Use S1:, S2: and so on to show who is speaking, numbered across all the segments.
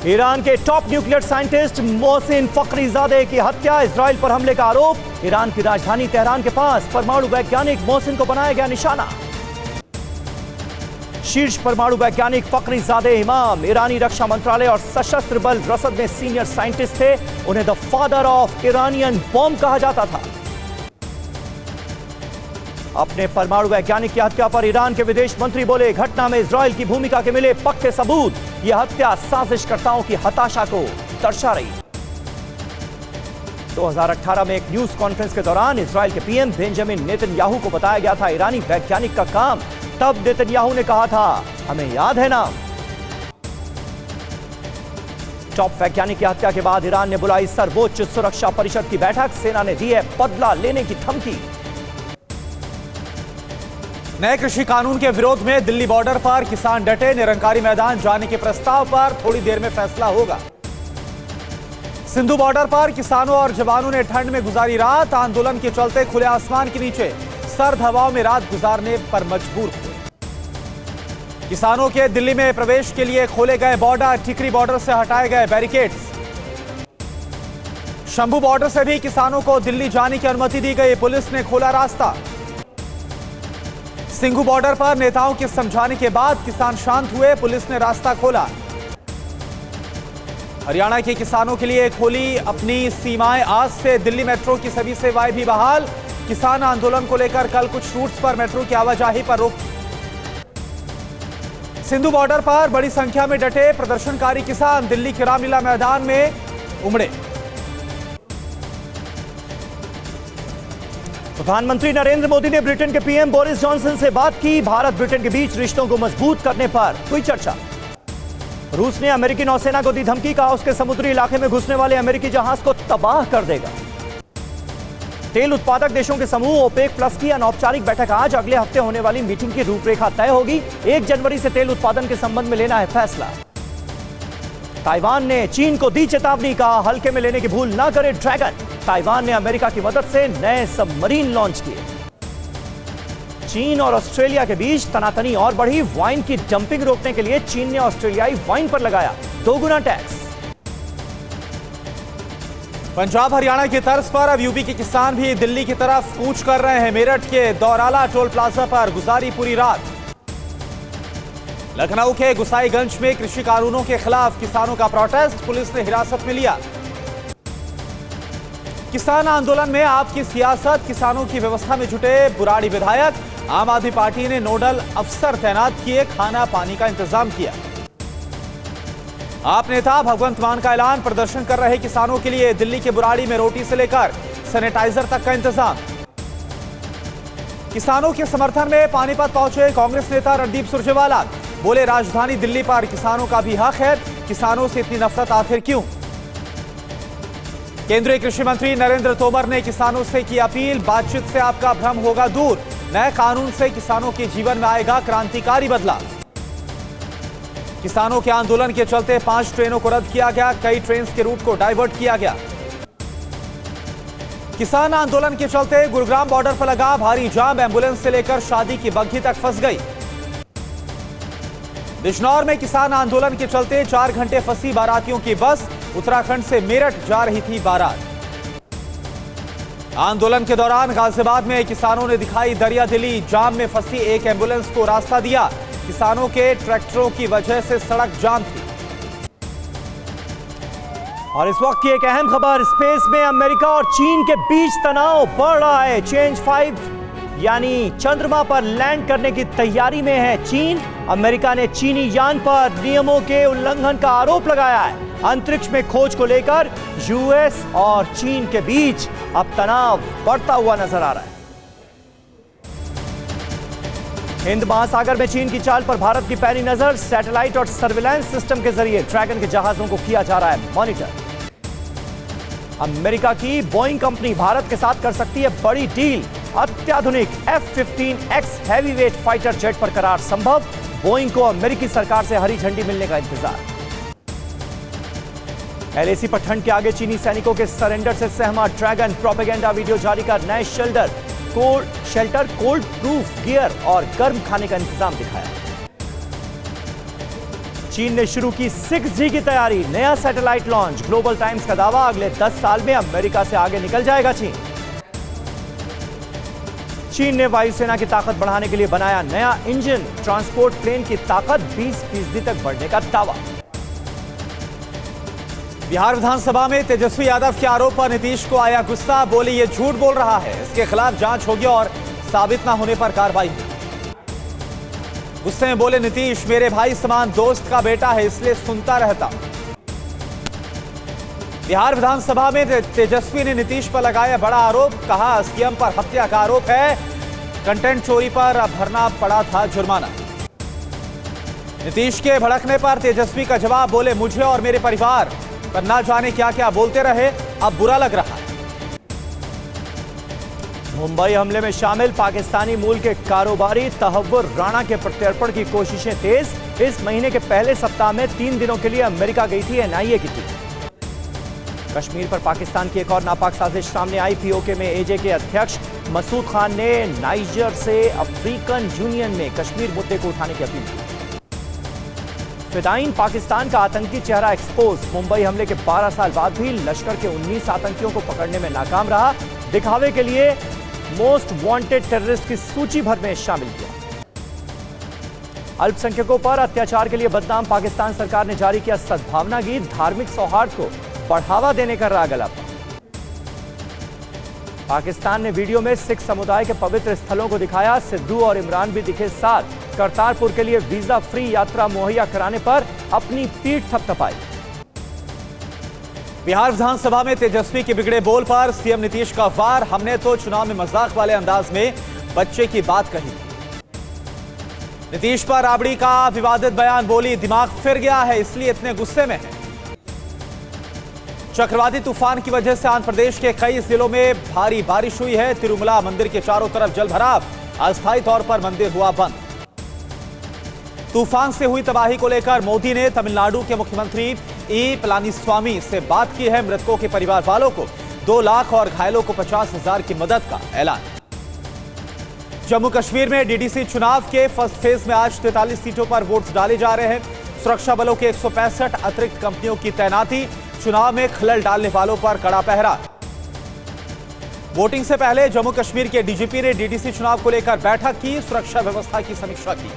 S1: Iran के top nuclear scientist Mohsin Fakhrizadeh की हत्या, इजराइल पर हमले का आरोप। ईरान की राजधानी तेहरान के पास परमाणु वैज्ञानिक मोहसिन को बनाया गया निशाना। शीर्ष परमाणु वैज्ञानिक फखरीजादे इमाम ईरानी रक्षा मंत्रालय और सशस्त्र बल रसद में सीनियर साइंटिस्ट थे। उन्हें the father of Iranian bomb कहा जाता था। अपने परमाणु वैज्ञानिक की हत्या पर ईरान के विदेश मंत्री बोले, घटना में इजराइल की भूमिका के मिले पक्के सबूत। यह हत्या साजिशकर्ताओं की हताशा को दर्शा रही। 2018 में एक न्यूज कॉन्फ्रेंस के दौरान इजराइल के पीएम बेंजामिन नेतन्याहू को बताया गया था ईरानी वैज्ञानिक का काम। तब नेतन्याहू ने कहा था, हमें याद है नाम। टॉप वैज्ञानिक की हत्या के बाद ईरान ने बुलाई सर्वोच्च सुरक्षा परिषद की बैठक। सेना ने दी है बदला लेने की धमकी।
S2: नए कृषि कानून के विरोध में दिल्ली बॉर्डर पर किसान डटे। निरंकारी मैदान जाने के प्रस्ताव पर थोड़ी देर में फैसला होगा। सिंधु बॉर्डर पर किसानों और जवानों ने ठंड में गुजारी रात। आंदोलन के चलते खुले आसमान के नीचे सर्द हवाओं में रात गुजारने पर मजबूर हुए। किसानों के दिल्ली में प्रवेश के लिए खोले गए बॉर्डर। टिकरी बॉर्डर से हटाए गए बैरिकेड्स। शंभू बॉर्डर से भी किसानों को दिल्ली जाने की अनुमति दी गई। पुलिस ने खोला रास्ता। सिंघू बॉर्डर पर नेताओं के समझाने के बाद किसान शांत हुए। पुलिस ने रास्ता खोला। हरियाणा के किसानों के लिए खोली अपनी सीमाएं। आज से दिल्ली मेट्रो की सभी सेवाएं भी बहाल। किसान आंदोलन को लेकर कल कुछ रूट्स पर मेट्रो की आवाजाही पर रोक। सिंधु बॉर्डर पर बड़ी संख्या में डटे प्रदर्शनकारी किसान दिल्ली के रामलीला मैदान में उमड़े।
S1: प्रधानमंत्री नरेंद्र मोदी ने ब्रिटेन के पीएम बोरिस जॉनसन से बात की। भारत ब्रिटेन के बीच रिश्तों को मजबूत करने पर हुई चर्चा। रूस ने अमेरिकी नौसेना को दी धमकी, कहा उसके समुद्री इलाके में घुसने वाले अमेरिकी जहाज को तबाह कर देगा। तेल उत्पादक देशों के समूह ओपेक प्लस की अनौपचारिक बैठक आज। अगले हफ्ते होने वाली मीटिंग की रूपरेखा तय होगी। 1 जनवरी से तेल उत्पादन के संबंध में लेना है फैसला। ताइवान ने चीन को दी चेतावनी, कहा हल्के में लेने की भूल ना करे ड्रैगन। ताइवान ने अमेरिका की मदद से नए सबमरीन लॉन्च किए। चीन और ऑस्ट्रेलिया के बीच तनातनी और बढ़ी। वाइन की डंपिंग रोकने के लिए चीन ने ऑस्ट्रेलियाई वाइन पर लगाया 2 गुना टैक्स।
S2: पंजाब हरियाणा की तर्ज पर अब यूपी के किसान भी दिल्ली की तरफ कूच कर रहे हैं। मेरठ के दौराला टोल प्लाजा पर गुजारी पूरी रात। लखनऊ के गुसाईगंज में कृषि कानूनों के खिलाफ किसानों का प्रोटेस्ट। पुलिस ने हिरासत में लिया। किसान आंदोलन में आपकी सियासत, किसानों की व्यवस्था में जुटे बुराड़ी विधायक। आम आदमी पार्टी ने नोडल अफसर तैनात किए, खाना पानी का इंतजाम किया। आप नेता भगवंत मान का ऐलान। प्रदर्शन कर रहे किसानों के लिए दिल्ली के बुराड़ी में रोटी से लेकर सैनिटाइजर तक का इंतजाम। किसानों के समर्थन में पानीपत पहुंचे कांग्रेस नेता रणदीप सुरजेवाला। बोले, राजधानी दिल्ली पर किसानों का भी हक है। किसानों से इतनी नफरत आखिर क्यों? केंद्रीय कृषि मंत्री नरेंद्र तोमर ने किसानों से की अपील, बातचीत से आपका भ्रम होगा दूर। नए कानून से किसानों के जीवन में आएगा क्रांतिकारी बदलाव। किसानों के आंदोलन के चलते 5 ट्रेनों को रद्द किया गया। कई ट्रेन के रूट को डाइवर्ट किया गया। किसान आंदोलन के चलते गुरुग्राम बॉर्डर पर लगा भारी जाम। एम्बुलेंस से लेकर शादी की बग्घी तक फंस गई। बिजनौर में किसान आंदोलन के चलते 4 घंटे फंसी बारातियों की बस। उत्तराखंड से मेरठ जा रही थी बारात। आंदोलन के दौरान गाजियाबाद में किसानों ने दिखाई दरियादिली। जाम में फंसी एक एम्बुलेंस को रास्ता दिया। किसानों के ट्रैक्टरों की वजह से सड़क जाम थी।
S1: और इस वक्त की एक अहम खबर, स्पेस में अमेरिका और चीन के बीच तनाव बढ़ रहा है। चेंज 5 यानी चंद्रमा पर लैंड करने की तैयारी में है चीन। अमेरिका ने चीनी यान पर नियमों के उल्लंघन का आरोप लगाया है। अंतरिक्ष में खोज को लेकर यूएस और चीन के बीच अब तनाव बढ़ता हुआ नजर आ रहा है। हिंद महासागर में चीन की चाल पर भारत की पैनी नजर। सैटेलाइट और सर्विलांस सिस्टम के जरिए ड्रैगन के जहाजों को किया जा रहा है मॉनिटर। अमेरिका की बोइंग कंपनी भारत के साथ कर सकती है बड़ी डील। अत्याधुनिक F-15X हैवीवेट फाइटर जेट पर करार संभव। बोइंग को अमेरिकी सरकार से हरी झंडी मिलने का इंतजार। LAC पर ठंड के आगे चीनी सैनिकों के सरेंडर से सहमत। ड्रैगन प्रोपेगेंडा वीडियो जारी कर नए शेल्टर कोल्ड प्रूफ गियर और गर्म खाने का इंतजाम दिखाया। चीन ने शुरू की 6G की तैयारी, नया सैटेलाइट लॉन्च। ग्लोबल टाइम्स का दावा, अगले 10 साल में अमेरिका से आगे निकल जाएगा चीन। चीन ने वायुसेना की ताकत बढ़ाने के लिए बनाया नया इंजन, ट्रांसपोर्ट प्लेन की ताकत 20% तक बढ़ने का दावा।
S2: बिहार विधानसभा में तेजस्वी यादव के आरोप पर नीतीश को आया गुस्सा, बोले ये झूठ बोल रहा है, इसके खिलाफ जांच होगी और साबित ना होने पर कार्रवाई होगी। गुस्से में बोले नीतीश, मेरे भाई समान दोस्त का बेटा है, इसलिए सुनता रहता। बिहार विधानसभा में तेजस्वी ने नीतीश पर लगाया बड़ा आरोप, कहा सीएम पर हत्या का आरोप है, कंटेंट चोरी पर भरना पड़ा था जुर्माना। नीतीश के भड़कने पर तेजस्वी का जवाब, बोले मुझे और मेरे परिवार पर ना जाने क्या क्या बोलते रहे, अब बुरा लग रहा है।
S1: मुंबई हमले में शामिल पाकिस्तानी मूल के कारोबारी तहव्वुर राणा के प्रत्यर्पण की कोशिशें तेज। इस महीने के पहले सप्ताह में 3 दिनों के लिए अमेरिका गई थी एनआईए की टीम। कश्मीर पर पाकिस्तान की एक और नापाक साजिश सामने आई। पीओके में एजे के अध्यक्ष मसूद खान ने नाइजर से अफ्रीकन यूनियन में कश्मीर मुद्दे को उठाने की अपील की। फिदाइन पाकिस्तान का आतंकी चेहरा एक्सपोज। मुंबई हमले के 12 साल बाद भी लश्कर के 19 आतंकियों को पकड़ने में नाकाम रहा। दिखावे के लिए मोस्ट वांटेड टेररिस्ट की सूची भर में शामिल किया। अल्पसंख्यकों पर अत्याचार के लिए बदनाम पाकिस्तान सरकार ने जारी किया सद्भावना गीत। धार्मिक सौहार्द को बढ़ावा देने का राग अलापा। पाकिस्तान ने वीडियो में सिख समुदाय के पवित्र स्थलों को दिखाया। सिद्धू और इमरान भी दिखे साथ। करतारपुर के लिए वीजा फ्री यात्रा मुहैया कराने पर अपनी पीठ थपथपाई।
S2: बिहार विधानसभा में तेजस्वी के बिगड़े बोल पर सीएम नीतीश का वार, हमने तो चुनाव में मजाक वाले अंदाज में बच्चे की बात कही। नीतीश पर राबड़ी का विवादित बयान, बोली दिमाग फिर गया है इसलिए इतने गुस्से में है। चक्रवाती तूफान की वजह से आंध्र प्रदेश के कई जिलों में भारी बारिश हुई है। तिरुमला मंदिर के चारों तरफ जलभराव, अस्थायी तौर पर मंदिर हुआ बंद। तूफान से हुई तबाही को लेकर मोदी ने तमिलनाडु के मुख्यमंत्री ई पलानीस्वामी से बात की है। मृतकों के परिवार वालों को 2 लाख और घायलों को 50,000 की मदद का ऐलान। जम्मू कश्मीर में डीडीसी चुनाव के फर्स्ट फेज में आज 43 सीटों पर वोट्स डाले जा रहे हैं। सुरक्षा बलों के 165 अतिरिक्त कंपनियों की तैनाती। चुनाव में खलल डालने वालों पर कड़ा पहरा। वोटिंग से पहले जम्मू कश्मीर के डीजीपी ने डीडीसी चुनाव को लेकर बैठक की, सुरक्षा व्यवस्था की समीक्षा की।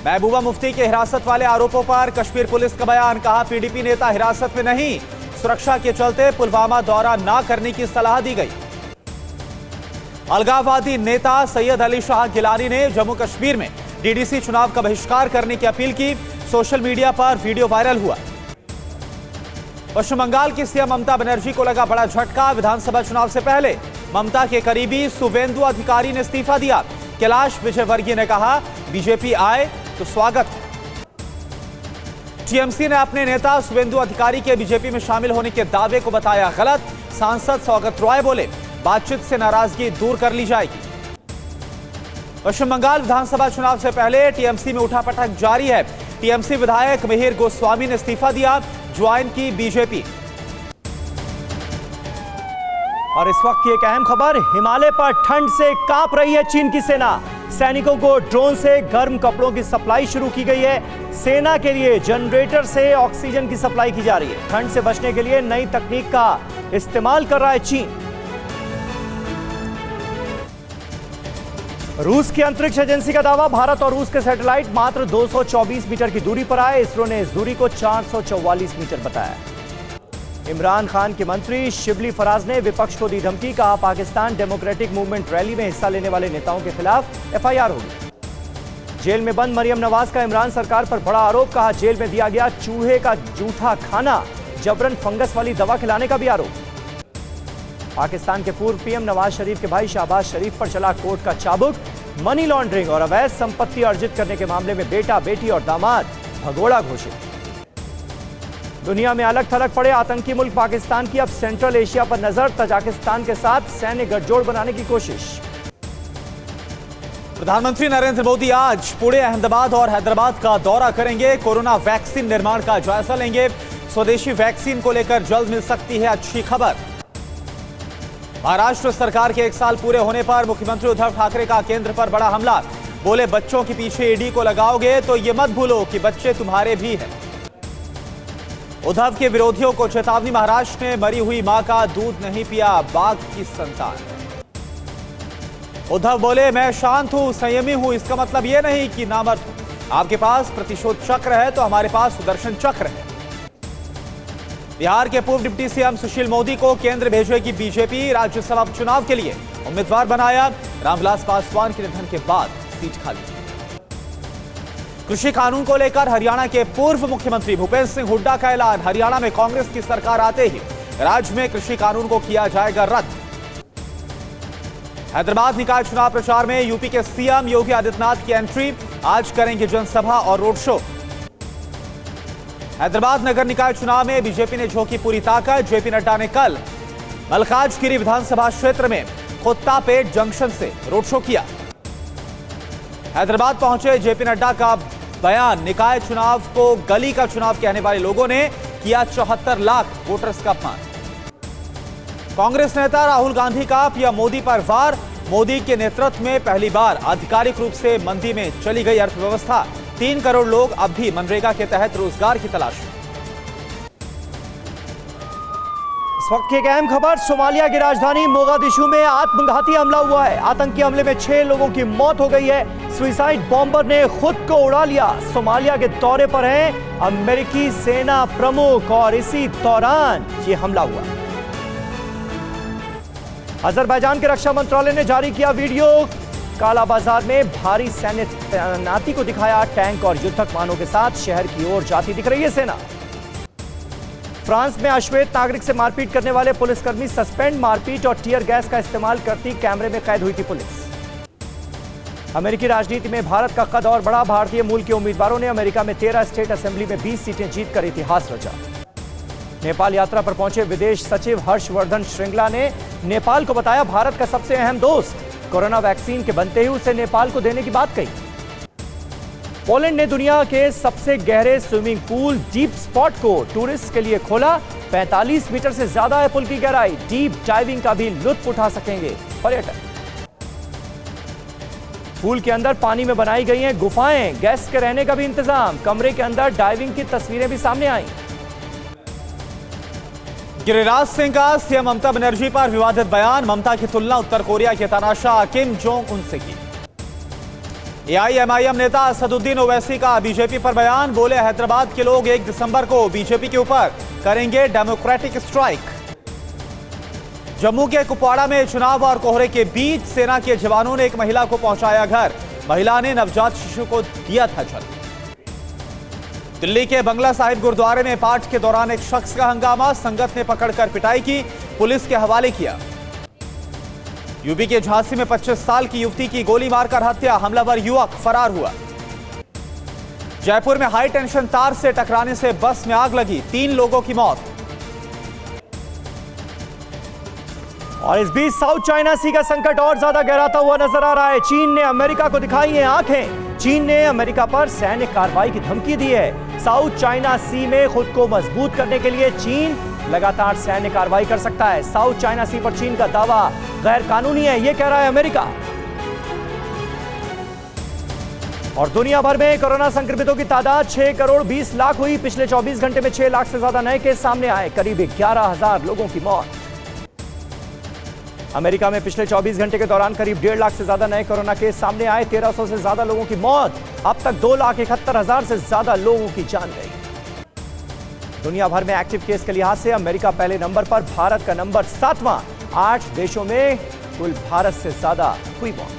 S2: महबूबा मुफ्ती के हिरासत वाले आरोपों पर कश्मीर पुलिस का बयान, कहा पीडीपी नेता हिरासत में नहीं, सुरक्षा के चलते पुलवामा दौरा ना करने की सलाह दी गई। अलगाववादी नेता सैयद अली शाह गिलानी ने जम्मू कश्मीर में डीडीसी चुनाव का बहिष्कार करने की अपील की। सोशल मीडिया पर वीडियो वायरल हुआ। पश्चिम बंगाल की सीएम ममता बनर्जी को लगा बड़ा झटका। विधानसभा चुनाव से पहले ममता के करीबी शुवेंदु अधिकारी ने इस्तीफा दिया। कैलाश विजयवर्गीय ने कहा बीजेपी आए तो स्वागत। टीएमसी ने अपने नेता शुवेंदु अधिकारी के बीजेपी में शामिल होने के दावे को बताया गलत। सांसद सौगत रॉय बोले बातचीत से नाराजगी दूर कर ली जाएगी। पश्चिम बंगाल विधानसभा चुनाव से पहले टीएमसी में उठापटक जारी है। टीएमसी विधायक मिहिर गोस्वामी ने इस्तीफा दिया, ज्वाइन की बीजेपी।
S1: और इस वक्त की एक अहम खबर, हिमालय पर ठंड से कांप रही है चीन की सेना। सैनिकों को ड्रोन से गर्म कपड़ों की सप्लाई शुरू की गई है। सेना के लिए जनरेटर से ऑक्सीजन की सप्लाई की जा रही है। ठंड से बचने के लिए नई तकनीक का इस्तेमाल कर रहा है चीन। रूस की अंतरिक्ष एजेंसी का दावा, भारत और रूस के सैटेलाइट मात्र 224 मीटर की दूरी पर आए। इसरो ने इस दूरी को 444 मीटर बताया। इमरान खान के मंत्री शिबली फराज ने विपक्ष को दी धमकी, कहा पाकिस्तान डेमोक्रेटिक मूवमेंट रैली में हिस्सा लेने वाले नेताओं के खिलाफ एफआईआर होगी। जेल में बंद मरियम नवाज का इमरान सरकार पर बड़ा आरोप, कहा जेल में दिया गया चूहे का जूठा खाना, जबरन फंगस वाली दवा खिलाने का भी आरोप। पाकिस्तान के पूर्व पीएम नवाज शरीफ के भाई शहबाज शरीफ पर चला कोर्ट का चाबुक। मनी लॉन्ड्रिंग और अवैध संपत्ति अर्जित करने के मामले में बेटा, बेटी और दामाद भगोड़ा घोषित। दुनिया में अलग थलग पड़े आतंकी मुल्क पाकिस्तान की अब सेंट्रल एशिया पर नजर। तजाकिस्तान के साथ सैन्य गठजोड़ बनाने की कोशिश।
S2: प्रधानमंत्री नरेंद्र मोदी आज पुणे, अहमदाबाद और हैदराबाद का दौरा करेंगे। कोरोना वैक्सीन निर्माण का जायजा लेंगे। स्वदेशी वैक्सीन को लेकर जल्द मिल सकती है अच्छी खबर। महाराष्ट्र सरकार के 1 साल पूरे होने पर मुख्यमंत्री उद्धव ठाकरे का केंद्र पर बड़ा हमला। बोले बच्चों के पीछे ईडी को लगाओगे तो ये मत भूलो कि बच्चे तुम्हारे भी हैं। उद्धव के विरोधियों को चेतावनी, महाराष्ट्र में मरी हुई मां का दूध नहीं पिया बाघ की संतान। उद्धव बोले मैं शांत हूं, संयमी हूं, इसका मतलब यह नहीं कि नामर्द हूं। आपके पास प्रतिशोध चक्र है तो हमारे पास सुदर्शन चक्र है। बिहार के पूर्व डिप्टी सीएम सुशील मोदी को केंद्र भेजेगी बीजेपी, राज्यसभा चुनाव के लिए उम्मीदवार बनाया। रामविलास पासवान के निधन के बाद सीट खाली। कृषि कानून को लेकर हरियाणा के पूर्व मुख्यमंत्री भूपेंद्र सिंह हुड्डा का ऐलान, हरियाणा में कांग्रेस की सरकार आते ही राज्य में कृषि कानून को किया जाएगा रद्द। हैदराबाद निकाय चुनाव प्रचार में यूपी के सीएम योगी आदित्यनाथ की एंट्री, आज करेंगे जनसभा और रोड शो। हैदराबाद नगर निकाय चुनाव में बीजेपी ने झोंकी पूरी ताकत, जेपी नड्डा ने कल मलकाजगिरी विधानसभा क्षेत्र में खुत्तापेट जंक्शन से रोड शो किया। हैदराबाद पहुंचे जेपी नड्डा का बयान, निकाय चुनाव को गली का चुनाव कहने वाले लोगों ने किया 74 लाख वोटर्स का अपमान। कांग्रेस नेता राहुल गांधी का पीएम मोदी पर वार, मोदी के नेतृत्व में पहली बार आधिकारिक रूप से मंदी में चली गई अर्थव्यवस्था, 3 करोड़ लोग अब भी मनरेगा के तहत रोजगार की तलाश में।
S1: इस वक्त की एक अहम खबर, सोमालिया की राजधानी मोगादिशु में आत्मघाती हमला हुआ है। आतंकी हमले में 6 लोगों की मौत हो गई है। सुसाइड बॉम्बर ने खुद को उड़ा लिया। सोमालिया के दौरे पर हैं अमेरिकी सेना प्रमुख और इसी दौरान यह हमला हुआ। अजरबैजान के रक्षा मंत्रालय ने जारी किया वीडियो, काला बाजार में भारी सैन्य तैनाती को दिखाया। टैंक और युद्धक वाहनों के साथ शहर की ओर जाती दिख रही है सेना। फ्रांस में अश्वेत नागरिक से मारपीट करने वाले पुलिसकर्मी सस्पेंड, मारपीट और टीयर गैस का इस्तेमाल करती कैमरे में कैद हुई थी पुलिस। अमेरिकी राजनीति में भारत का कद और बढ़ा, भारतीय मूल के उम्मीदवारों ने अमेरिका में 13 स्टेट असेंबली में 20 सीटें जीतकर इतिहास रचा। नेपाल यात्रा पर पहुंचे विदेश सचिव हर्षवर्धन श्रृंगला ने नेपाल को बताया भारत का सबसे अहम दोस्त। कोरोना वैक्सीन के बनते ही उसे नेपाल को देने की बात कही। पोलैंड ने दुनिया के सबसे गहरे स्विमिंग पूल डीप स्पॉट को टूरिस्ट के लिए खोला। 45 मीटर से ज्यादा है पुल की गहराई। डीप डाइविंग का भी लुत्फ उठा सकेंगे पर्यटक। पूल के अंदर पानी में बनाई गई हैं गुफाएं, गेस्ट के रहने का भी इंतजाम। कमरे के अंदर डाइविंग की तस्वीरें भी सामने आई।
S2: गिरिराज सिंह का सीएम ममता बनर्जी पर विवादित बयान, ममता की तुलना उत्तर कोरिया के तानाशाह किम जोंग उन से की। एआईएमआईएम नेता असदुद्दीन ओवैसी का बीजेपी पर बयान, बोले हैदराबाद के लोग 1 दिसंबर को बीजेपी के ऊपर करेंगे डेमोक्रेटिक स्ट्राइक। जम्मू के कुपवाड़ा में चुनाव और कोहरे के बीच सेना के जवानों ने एक महिला को पहुंचाया घर, महिला ने नवजात शिशु को दिया था जन्म। दिल्ली के बंगला साहिब गुरुद्वारे में पाठ के दौरान एक शख्स का हंगामा, संगत ने पकड़कर पिटाई की, पुलिस के हवाले किया। यूपी के झांसी में 25 साल की युवती की गोली मारकर हत्या, हमलावर युवक फरार हुआ। जयपुर में हाई टेंशन तार से टकराने से बस में आग लगी, 3 लोगों की मौत।
S1: और इस बीच साउथ चाइना सी का संकट और ज्यादा गहराता हुआ नजर आ रहा है। चीन ने अमेरिका को दिखाई है आंखें। चीन ने अमेरिका पर सैन्य कार्रवाई की धमकी दी है। साउथ चाइना सी में खुद को मजबूत करने के लिए चीन लगातार सैन्य कार्रवाई कर सकता है। साउथ चाइना सी पर चीन का दावा गैर कानूनी है, यह कह रहा है अमेरिका। और दुनिया भर में कोरोना संक्रमितों की तादाद 6 करोड़ 20 लाख हुई। पिछले 24 घंटे में 6 लाख से ज्यादा नए केस सामने आए, करीब 11,000 लोगों की मौत। अमेरिका में पिछले 24 घंटे के दौरान करीब 1.5 लाख से ज्यादा नए कोरोना केस सामने आए, 1300 से ज्यादा लोगों की मौत। अब तक 2,71,000 से ज्यादा लोगों की जान गई। दुनिया भर में एक्टिव केस के लिहाज से अमेरिका पहले नंबर पर, भारत का नंबर 7वां। 8 देशों में कुल भारत से ज्यादा हुई मौत।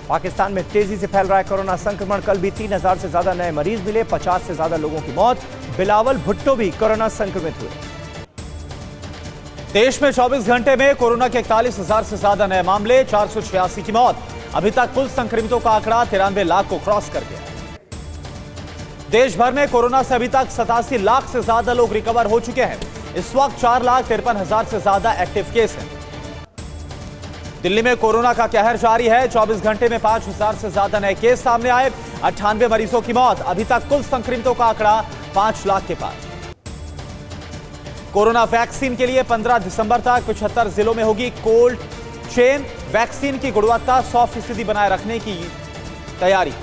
S1: पाकिस्तान में तेजी से फैल रहा है कोरोना संक्रमण, कल भी 3,000 से ज्यादा नए मरीज मिले, 50 से ज्यादा लोगों की मौत। बिलावल भुट्टो भी कोरोना संक्रमित हुए।
S2: देश में 24 घंटे में कोरोना के 41,000 से ज्यादा नए मामले, 486 की मौत। अभी तक कुल संक्रमितों का आंकड़ा 93 लाख को क्रॉस कर गया। देश भर में कोरोना से अभी तक 87 लाख से ज्यादा लोग रिकवर हो चुके हैं। इस वक्त 4,53,000 से ज्यादा एक्टिव केस हैं। दिल्ली में कोरोना का कहर जारी है। 24 घंटे में 5,000 से ज्यादा नए केस सामने आए, 98 मरीजों की मौत। अभी तक कुल संक्रमितों का आंकड़ा 5 लाख के पार। कोरोना वैक्सीन के लिए 15 दिसंबर तक 75 जिलों में होगी कोल्ड चेन। वैक्सीन की गुणवत्ता 100% बनाए रखने की तैयारी।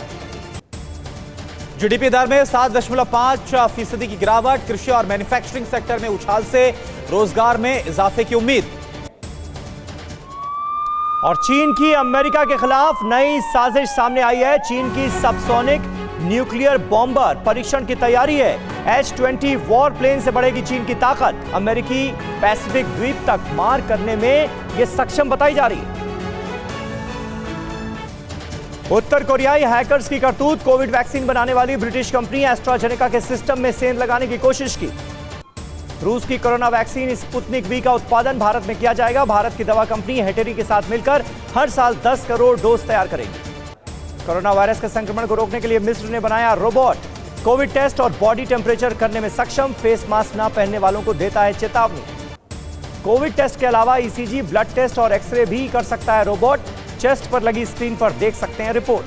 S2: जीडीपी दर में 7.5% की गिरावट। कृषि और मैन्युफैक्चरिंग सेक्टर में उछाल से रोजगार में इजाफे की उम्मीद।
S1: और चीन की अमेरिका के खिलाफ नई साजिश सामने आई है। चीन की सबसोनिक न्यूक्लियर बॉम्बर परीक्षण की तैयारी है। H-20 वॉर प्लेन से बढ़ेगी चीन की ताकत। अमेरिकी पैसिफिक द्वीप तक मार करने में यह सक्षम बताई जा रही है। उत्तर कोरियाई हैकर्स की करतूत। कोविड वैक्सीन बनाने वाली ब्रिटिश कंपनी एस्ट्राजेनेका के सिस्टम में सेंध लगाने की कोशिश की। रूस की कोरोना वैक्सीन स्पुतनिक वी का उत्पादन भारत में किया जाएगा। भारत की दवा कंपनी हेटेरी के साथ मिलकर हर साल 10 करोड़ डोज तैयार करेगी। कोरोना वायरस के संक्रमण को रोकने के लिए मिस्र ने बनाया रोबोट। कोविड टेस्ट और बॉडी टेम्परेचर करने में सक्षम। फेस मास्क न पहनने वालों को देता है चेतावनी। कोविड टेस्ट के अलावा ईसीजी, ब्लड टेस्ट और एक्सरे भी कर सकता है रोबोट। चेस्ट पर लगी स्क्रीन पर देख सकते हैं रिपोर्ट।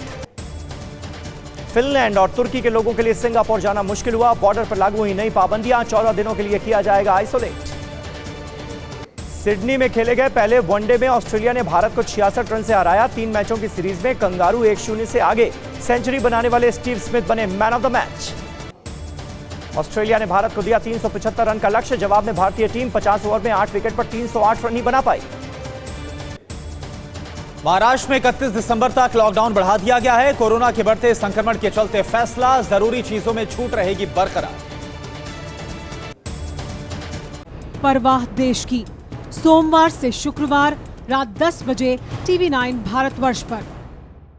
S1: फिनलैंड और तुर्की के लोगों के लिए सिंगापुर जाना मुश्किल हुआ। बॉर्डर पर लागू हुई नई पाबंदियां। 14 दिनों के लिए किया जाएगा आइसोलेट। सिडनी में खेले गए पहले वनडे में ऑस्ट्रेलिया ने भारत को 66 रन से हराया। 3 मैचों की सीरीज में कंगारू 1-0 से आगे। सेंचुरी बनाने वाले स्टीव स्मिथ बने man of the match. Australia ने भारत को दिया 375 रन का लक्ष्य। जवाब में भारतीय टीम 50 ओवर में 8 विकेट पर 308 रन ही बना पाई।
S2: महाराष्ट्र में 31 दिसंबर तक लॉकडाउन बढ़ा दिया गया है। कोरोना के बढ़ते संक्रमण के चलते फैसला। जरूरी चीजों में छूट रहेगी बरकरार।
S3: परवाह देश की, सोमवार से शुक्रवार रात 10 बजे TV9 भारतवर्ष पर।